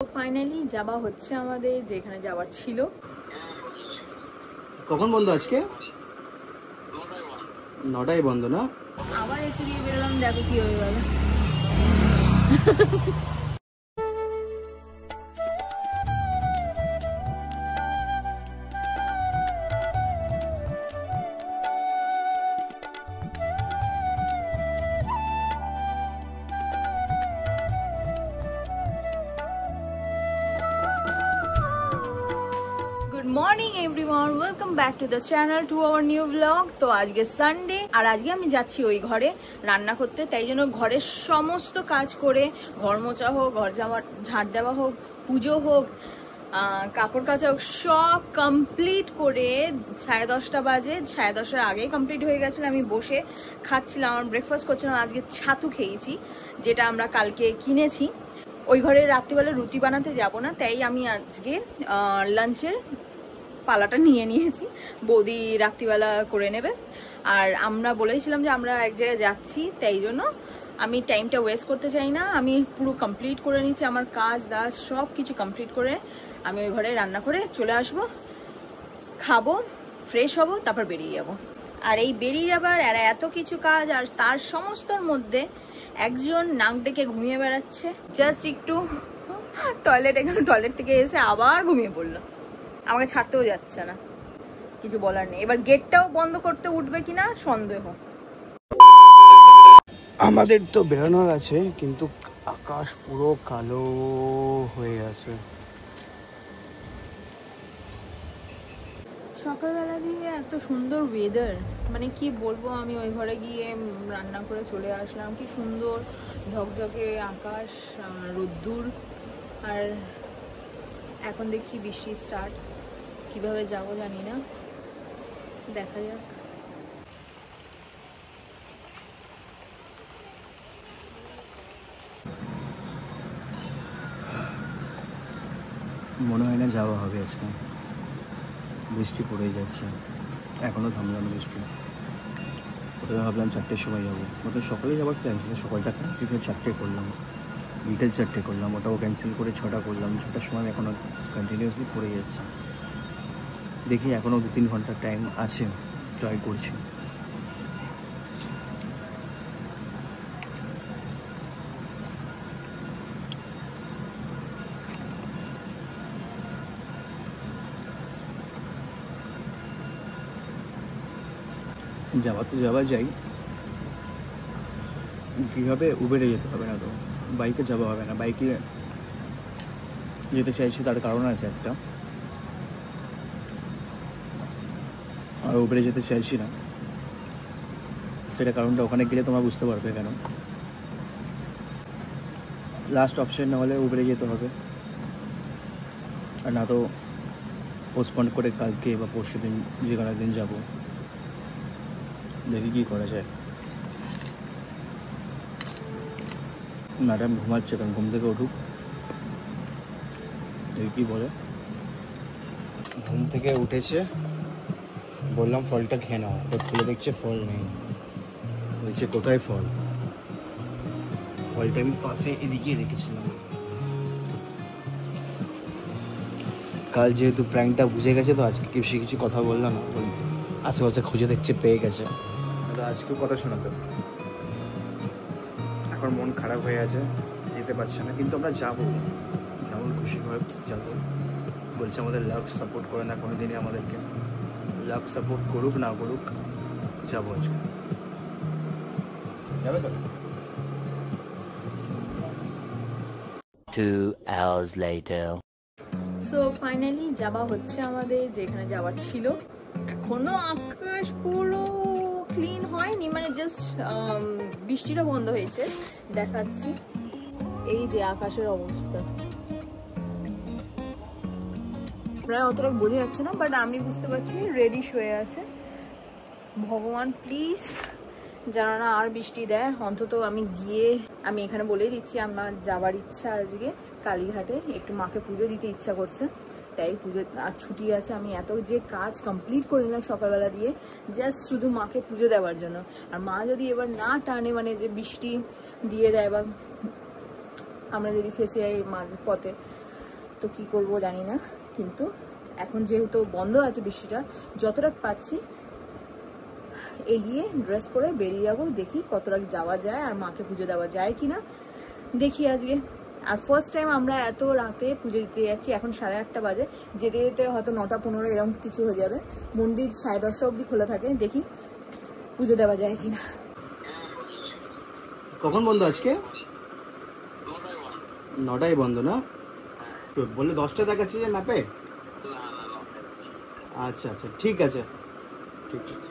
Finally যাওয়া হচ্ছে আমাদের, যেখানে যাওয়ার ছিল। কখন বন্ধ আজকে? 9টায় বন্ধ না? আবার এসে দিয়ে বেরোলাম, দেখো কি হয়ে গেল। Good morning everyone, welcome back to the channel, to our new vlog। তো আজকে সানডে আর আজকে আমি যাচ্ছি ওই ঘরে রান্না করতে, তাই জন্য ঘরের সমস্ত কাজ করে, ঘর মোছা হোক, ঘর জামা ঝাড় দেওয়া হোক, পুজো হোক, কাপড় কাচা হোক, সব কমপ্লিট করে 10:30 বাজে। 10:30টার আগেই কমপ্লিট হয়ে গেছিল। আমি বসে খাচ্ছিলাম, আমার ব্রেকফাস্ট করছিলাম। আজকে ছাতু খেয়েছি, যেটা আমরা কালকে কিনেছি। ওই ঘরে রাত্রিবেলা রুটি বানাতে যাব না, তাই আমি আজকে লাঞ্চের পালাটা নিয়ে নিয়েছি। বৌদি রাত্রিবেলা করে নেবে। আর আমরা বলেছিলাম যে আমরা এক জায়গায় যাচ্ছি, তাই জন্য আমি টাইমটা ওয়েস্ট করতে চাই না। আমি পুরো কমপ্লিট করে নিচ্ছি, আমার কাজ দাজ সব কিছু কমপ্লিট করে আমি ওই ঘরে রান্না করে চলে আসবো, খাবো, ফ্রেশ হব, তারপর বেরিয়ে যাব। আর এই বেরিয়ে যাবার আর এত কিছু কাজ, আর তার সমস্তর মধ্যে একজন নাক ডেকে ঘুমিয়ে বেড়াচ্ছে। জাস্ট একটু টয়লেট থেকে এসে আবার ঘুমিয়ে পড়লো। আমাকে ছাড়তেও যাচ্ছে না, কিছু বলার নেই। এবার গেটটাও বন্ধ করতে উঠবে কিনা সন্দেহ। আমাদের তো বেরোনোর আছে, কিন্তু আকাশ পুরো কালো হয়ে আছে। সকালবেলা দিয়ে এত সুন্দর ওয়েদার, মানে কি বলবো। আমি ওই ঘরে গিয়ে রান্না করে চলে আসলাম। কি সুন্দর ঝকঝকে আকাশ, রোদ্দুর। আর এখন দেখছি বৃষ্টি স্টার্ট। কিভাবে যাবো জানি না, দেখা যাক। মনে হয় না যাওয়া হবে আজকে, বৃষ্টি পড়েই যাচ্ছে, এখনও থামলাম বৃষ্টি। প্রথমে ভাবলাম 4টের সময় যাবো, ওটা সকালে যাওয়ার প্ল্যান ছিল। সকালটা ক্যান্সেল করে 4টে করলাম, বিকেল 4টে করলাম, ওটাও ক্যান্সেল করে 6টা করলাম। 6টার সময় এখনও কন্টিনিউয়াসলি পড়ে যাচ্ছে। দেখি এখনও 2-3 ঘন্টার টাইম আছে, ট্রাই করছি। যাওয়া যাই, কীভাবে উবেরে যেতে হবে না, তো বাইকে যাওয়া হবে না। বাইকে যেতে চাইছি, তার কারণ আছে একটা। আর উবেরে যেতে চাইছি না, সেটা কারণটা ওখানে গেলে তোমরা বুঝতে পারবে কেন। লাস্ট অপশন না হলে উবেরে যেতে হবে, আর না তো পোস্টপন্ড করে কালকে বা পরশু দিন যে কোনো একদিন যাবো। দেখি কী করা যায়। ম্যাডাম ঘুমাচ্ছে, কারণ ঘুম থেকে উঠুক, দেখি কী বলে। ঘুম থেকে উঠেছে, বললাম ফলটা খেয়ে নাও, তো খুলে দেখছে ফল নেই। বলছে কোথায় ফল? ফলটা আমি পাশে এদিকে রেখেছিলাম। কাল যেহেতু প্র্যাঙ্কটা বুঝে গেছে, তো আজকে কিছু কথা বললাম না, আশেপাশে খুঁজে দেখছে পেয়ে গেছে, তো আজকেও কথা শোনাতে। এখন মন খারাপ হয়ে আছে, যেতে পারছে না, কিন্তু আমরা যাবো, যেমন খুশি হয়ে যাবো। বলছে আমাদের লাক সাপোর্ট করে না কোনো দিনই আমাদেরকে, লাক সাপোর্ট করুক না করুক, যাবো আজকে। যাবে তো? 2 hours later. সো ফাইনালি যাওয়া হচ্ছে আমাদের, যেখানে যাওয়ার ছিল। এখনো আকাশ পুরো ক্লিন হয়নি, মানে জাস্ট বৃষ্টিটা বন্ধ হয়েছে। দেখাচ্ছি এই যে আকাশের অবস্থা, প্রায় অতটা বোঝা যাচ্ছে না, বাট আমি বুঝতে পারছি রেডিশ হয়ে আছে। ভগবান প্লিজ যেন না আর বৃষ্টি দেয়। অন্তত আমি গিয়ে, আমি এখানে বলেই দিচ্ছি, আমার যাবার ইচ্ছা আজকে কালীঘাটে, একটু মাকে পুজো দিতে ইচ্ছা করছে, তাই পুজো আর ছুটি আছে। আমি এত যে কাজ কমপ্লিট করে নিলাম সকালবেলা দিয়ে, জাস্ট শুধু মাকে পুজো দেওয়ার জন্য। আর মা যদি এবার না টানে, মানে যে বৃষ্টি দিয়ে দেয় বা আমরা যদি ফেসে যাই মাঝ পথে, তো কি করব জানি না, কিন্তু এখন যেহেতু বন্ধ আছে বৃষ্টিটা, যতটা পাচ্ছি এগিয়ে ড্রেস পরে বেরিয়ে যাবো, দেখি কতটা যাওয়া যায় আর মাকে পুজো দেওয়া যায় কিনা দেখি আজকে। আর ফার্স্ট টাইম আমরা এত রাতে পুজো দিতে যাচ্ছি, এখন 8:30 বাজে, যেতে যেতে হয়তো 9:15 এরকম কিছু হয়ে যাবে। মন্দির 10:30 অবধি খোলা থাকে, দেখি পুজো দেওয়া যায় কিনা। কখন বন্ধ আজকে? 9টায় বন্ধ না? তো বললে 10টা দেখাচ্ছে যে ম্যাপে। আচ্ছা আচ্ছা, ঠিক আছে ঠিক আছে।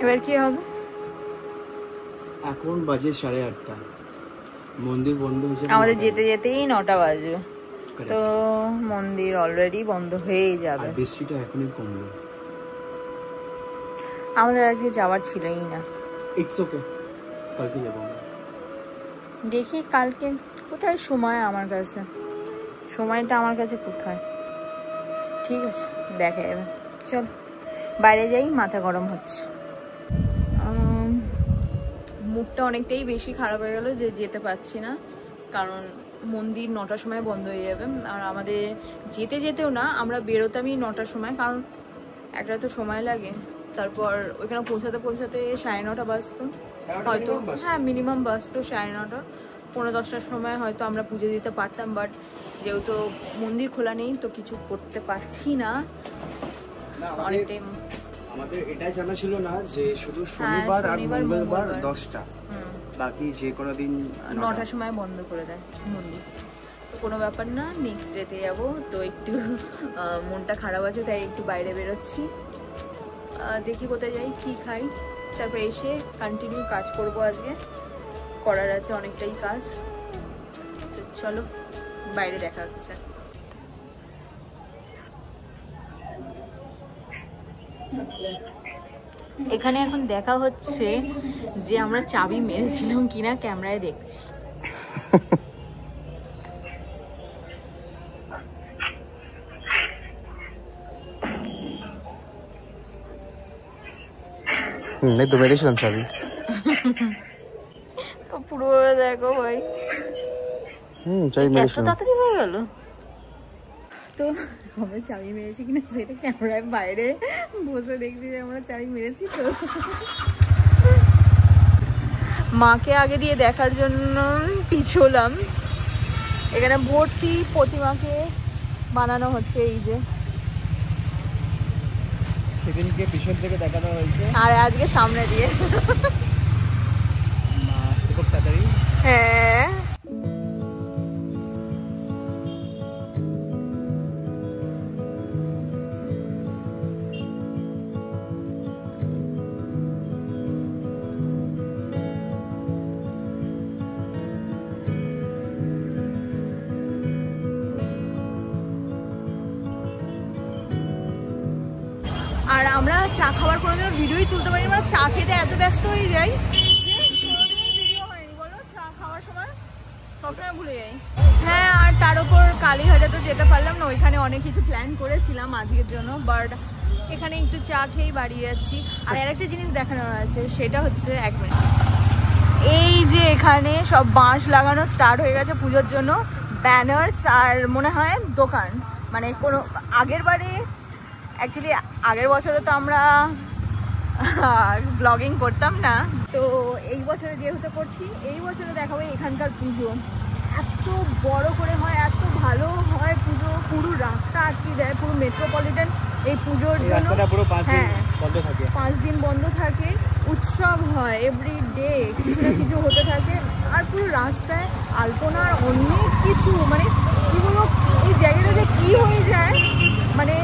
এবার কি হবে? এখন বাজে 8:30, মন্দির বন্ধ হয়েছে আমাদের যেতে যেতেই 9টা বাজবে, তো মন্দির অলরেডি বন্ধ হয়ে যাবে। আর বৃষ্টিটা এখনই কমলো। আমাদের আজকে যাওয়ার ছিলই না। ইটস ওকে, কালকে যাবো আমরা। দেখি কালকে কোথায় সময়, আমার কাছে সময়টা আমার কাছে কোথায়, ঠিক আছে দেখা যাবে। চল বাইরে যাই, মাথা গরম হচ্ছে। মুডটা অনেকটাই বেশি খারাপ হয়ে গেল যে যেতে পারছি না, কারণ মন্দির 9টার সময় বন্ধ হয়ে যাবে। আর আমাদের যেতে যেতেও না, আমরা বেরোতামই 9টার সময়, কারণ একটা তো সময় লাগে। তারপর ওইখানে পৌঁছাতে 9:30 বাজতো হয়তো, হ্যাঁ মিনিমাম বাজতো 9:30। 9:45-10টার সময় হয়তো আমরা পুজো দিতে পারতাম, বাট যেহেতু মন্দির খোলা নেই তো কিছু করতে পারছি না। অনেকটাই আমাদের এটাই জানা ছিল না যে শুধু শনিবার আর মঙ্গলবার 10টা, বাকি যে কোনো দিন 9টার সময় বন্ধ করে দেয় মন্দির। তো কোনো ব্যাপার না, নেক্সট ডেতে যাবো। তো একটু মনটা খারাপ আছে, তাই একটু বাইরে বেরোচ্ছি, দেখি কোথায় যাই, কি খাই, তারপর এসে কন্টিনিউ কাজ করব। আজকে করার আছে অনেকটাই কাজ, তো চলো বাইরে দেখা হচ্ছে। এখানে এখন দেখা হচ্ছে যে আমরা চাবি মেরেছিলাম কিনা, ক্যামেরায় দেখছি। এই তো মেরেছিলাম চাবি। তো পুরো দেখো ভাই, চাবি মেরেছিলাম। তাড়াতাড়ি হয়ে গেল। তো আমরা চাবি মেরেছি কিনা সেটা ক্যামেরায় বাইরে বসে দেখছি যে আমরা চাবি মেরেছি। তো মাকে আগে দিয়ে দেখার জন্য পিছলাম। এখানে ভর্তি প্রতিমাকে বানানো হচ্ছে, এই যে সেদিনকে পিছন থেকে দেখানো হয়েছে, আর আজকে সামনে দিয়ে। খুব তাড়াতাড়ি। হ্যাঁ আর আমরা চা খাওয়ার কোনোদিনও ভিডিওই তুলতে পারি, আমরা চা খেতে এত ব্যস্ত হয়ে যাই যে কোনোদিনই ভিডিও হয়নি। বলো, চা খাওয়ার সময় সবসময় ভুলে যাই। হ্যাঁ, আর তার উপর কালীঘাটে তো যেতে পারলাম না, ওইখানে অনেক কিছু প্ল্যান করেছিলাম আজকের জন্য, বাট এখানে একটু চা খেয়েই বাড়ি যাচ্ছি। আর আরেকটা জিনিস দেখানোর আছে, সেটা হচ্ছে 1 মিনিট, এই যে এখানে সব বাঁশ লাগানো স্টার্ট হয়ে গেছে পুজোর জন্য, ব্যানার্স আর মনে হয় দোকান। মানে কোনো আগের বারে, অ্যাকচুয়ালি আগের বছরে তো আমরা ব্লগিং করতাম না, তো এই বছরে যেহেতু করছি, এই বছরে দেখাবো এখানকার পুজো এত বড় করে হয়, এত ভালো হয় পুজো, পুরো রাস্তা আটকে দেয়, পুরো মেট্রোপলিটন এই পুজোর জন্য। হ্যাঁ, 5 দিন বন্ধ থাকে, উৎসব হয় এভরি ডে, কিছু না কিছু হতে থাকে, আর পুরো রাস্তায় আলপনার অনেক কিছু, মানে কি বলবো, এই জায়গাটা যে কি হয়ে যায়, মানে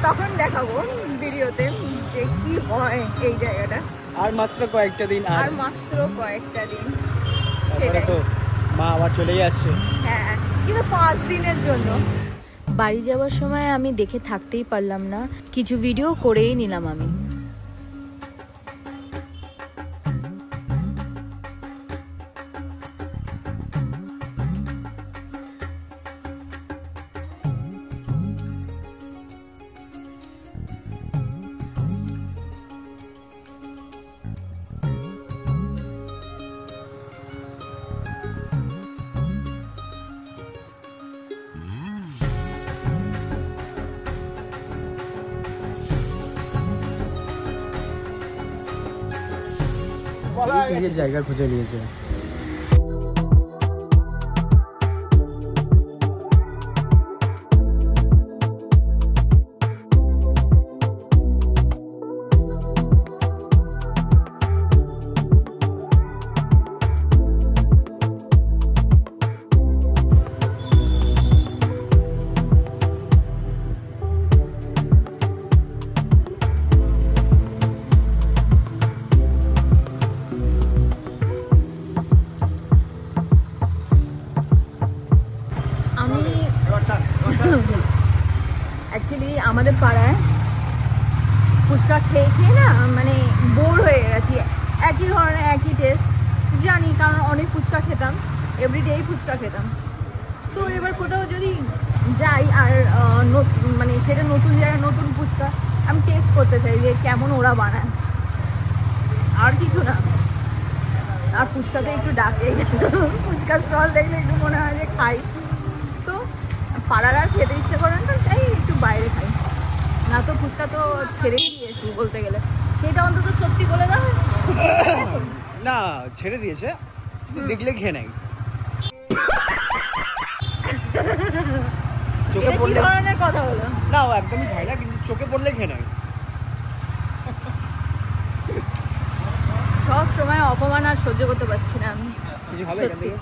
তখন দেখাবো ভিডিওতে যে কি হয় এই জায়গাটা। আর মাত্র কয়েকটা দিন, আর মাত্র কয়েকটা দিন, তারপরে তো মা আবার চলেই আসছে। হ্যাঁ, কিন্তু 5 দিনের জন্য। বাড়ি যাওয়ার সময় আমি দেখে থাকতেই পারলাম না, কিছু ভিডিও করেই নিলাম আমি। নিজের জায়গা খুঁজে নিয়েছে। অ্যাকচুয়ালি আমাদের পাড়ায় ফুচকা খেয়ে খেয়ে না মানে বোর হয়ে গেছি, একই ধরনের একই টেস্ট জানি, কারণ অনেক ফুচকা খেতাম, এভরিডেই ফুচকা খেতাম। তো এবার কোথাও যদি যাই আর মানে সেটা নতুন জায়গায় নতুন ফুচকা আমি টেস্ট করতে চাই যে কেমন ওরা বানায়, আর কিছু না। আর ফুচকাতে একটু ডাকে, ফুচকা স্টল দেখলে একটু মনে হয় যে খাই। তো পাড়ার আর খেতে ইচ্ছে করে না, তাই একটু বাইরে খাই। না তো ফুচকা তো ছেড়েই দিয়েছি বলতে গেলে, সেটা অন্তত সত্যি বলে দাও। না ছেড়ে দিয়েছে, দেখলে খেয়ে নেয়। চোখে পড়লে ধরনের কথা হলো না, ও একদমই খায় না, কিন্তু চোখে পড়লে খেয়ে নেয়। সব সময় অপমান আর সহ্য করতে পারছি না আমি, কিছু হবে এখান থেকে?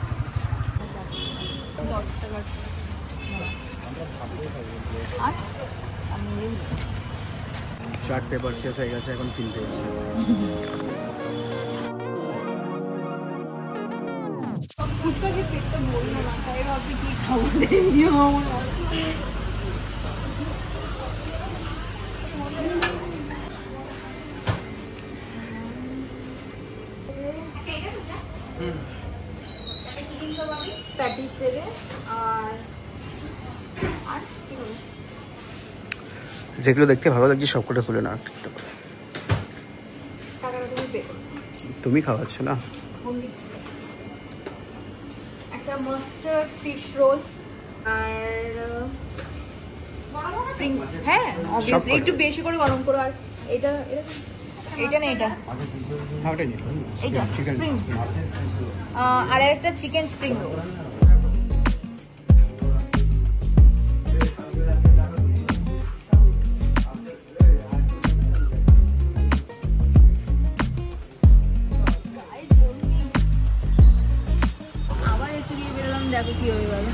আর চার্ট পেপার শেষ হয়ে গেছে, এখন কিনতে এসেছি। ফুচকা যে পেটটা বললো না, তাই ভাবছি কি খাবো। প্যাটিস দেবে আর কি হবে? যেগুলো দেখতে ভালো লাগছে সব কটা তুলে না। টাকাটা তুমি পে করো। তুমি খাওয়াচ্ছ না? একটা মাস্টার্ড ফিশ রোল আর স্প্রিং, হ্যাঁ অবভিয়াসলি একটু বেশি করে গরম করো। আর এটা এটা না এটা এটা স্প্রিং, আর একটা চিকেন স্প্রিং রোল। আবার এসে দিয়ে বেরোলাম, দেখো কি হয়ে গেল।